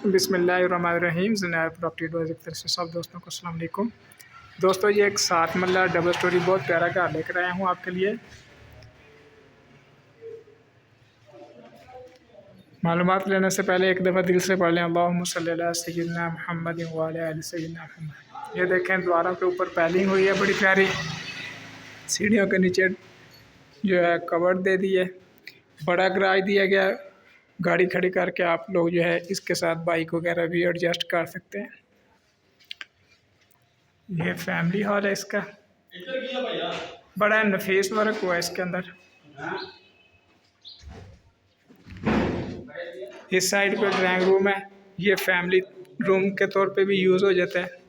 बिस्मिल्लाहिर्रहमानिर्रहीम। Zanaya property adviser की तरफ से सब दोस्तों को अस्सलाम वालेकुम। दोस्तों, ये एक 7 मरला डबल स्टोरी बहुत प्यारा घर लेकर आया हूँ आपके लिए। मालूमात लेने से पहले एक दफ़ा दिल से पढ़ लें अल्लाहुम्मा सल्ली अला सय्यिदना मुहम्मद व अला आलि सय्यिदना मुहम्मद। ये देखें, द्वारों के ऊपर पैलिंग हुई है बड़ी प्यारी। सीढ़ियों के नीचे जो है कवर्ड दे दिए, बड़ा गराज दिया गया। गाड़ी खड़ी करके आप लोग जो है इसके साथ बाइक वगैरह भी एडजस्ट कर सकते हैं। ये फैमिली हॉल है इसका, बड़ा नफीस वर्क हुआ है इसके अंदर। इस साइड पे ड्राइंग रूम है, ये फैमिली रूम के तौर पे भी यूज़ हो जाता है।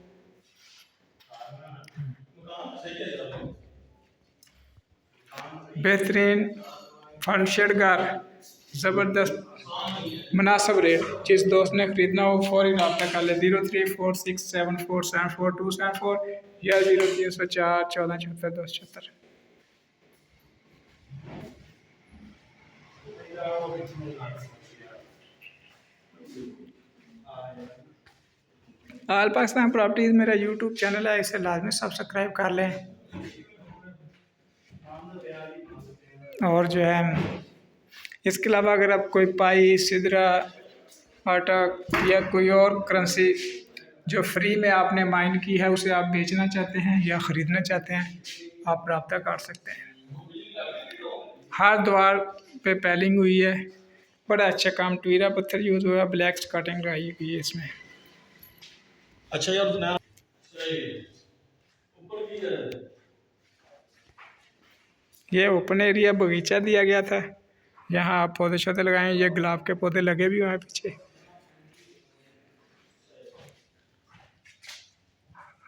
बेहतरीन फर्निचर्ड घर, ज़बरदस्त मुनासिब रेट। जिस दोस्त ने ख़रीदना हो फौरी रब्ता कर ले 0346747427 या 03041474 आल पाकिस्तान प्रॉपर्टीज़ मेरा यूट्यूब चैनल है, इसे लाजमी सब्सक्राइब कर लें। और जो है इसके अलावा अगर आप कोई पाई, सिदरा, आटा या कोई और करेंसी जो फ्री में आपने माइन की है उसे आप बेचना चाहते हैं या ख़रीदना चाहते हैं, आप रब्ता कर सकते हैं। हर द्वार पे पैलिंग हुई है, बड़ा अच्छा काम। ट्वीरा पत्थर यूज़ हुआ है, ब्लैक कटिंग लगाई हुई है इसमें। अच्छा यार, ये ओपन एरिया बगीचा दिया गया था, यहाँ आप पौधे शौधे लगाएं। ये गुलाब के पौधे लगे भी हुए हैं पीछे।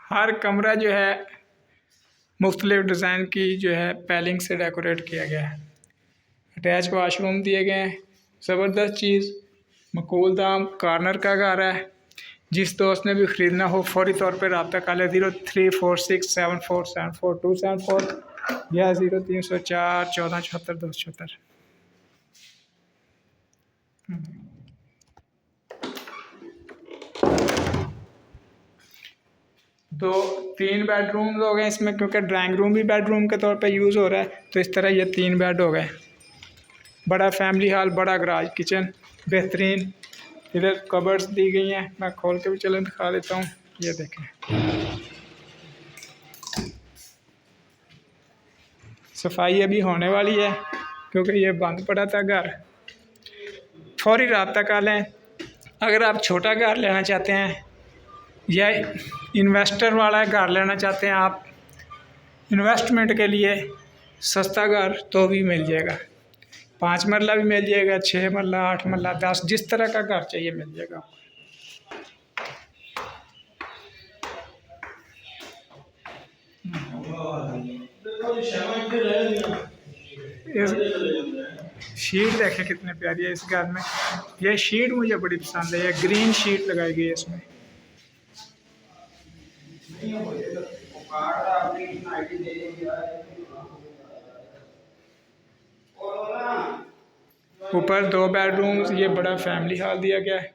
हर कमरा जो है मुख्तलिफ डिज़ाइन की जो है पैलिंग से डेकोरेट किया गया है। अटैच वाशरूम दिए गए हैं। ज़बरदस्त चीज़, मकबूल दाम कॉर्नर का घर है। जिस दोस्त ने भी ख़रीदना हो फौरी तौर पर रब्ता कर ले 0346747427 या 03041474 तीन बेडरूम हो गए इसमें, क्योंकि ड्राइंग रूम भी बेडरूम के तौर पे यूज़ हो रहा है, तो इस तरह ये 3 बेड हो गए। बड़ा फैमिली हॉल, बड़ा गराज, किचन बेहतरीन। इधर कबर्ड्स दी गई हैं, मैं खोल के भी चलन दिखा देता हूँ। ये देखें, सफाई अभी होने वाली है क्योंकि ये बंद पड़ा था घर। फौरी रब्ता कर लें। अगर आप छोटा घर लेना चाहते हैं या इन्वेस्टर वाला घर लेना चाहते हैं, आप इन्वेस्टमेंट के लिए सस्ता घर, तो भी मिल जाएगा। 5 मरला भी मिल जाएगा, 6 मरला, 8 मरला, 10, जिस तरह का घर चाहिए मिल जाएगा। शीट देखें कितने प्यारी है इस घर में। यह शीट मुझे बड़ी पसंद है, ये ग्रीन शीट लगाई गई है इसमें। ऊपर 2 बेडरूम्स, ये बड़ा फैमिली हॉल दिया गया है।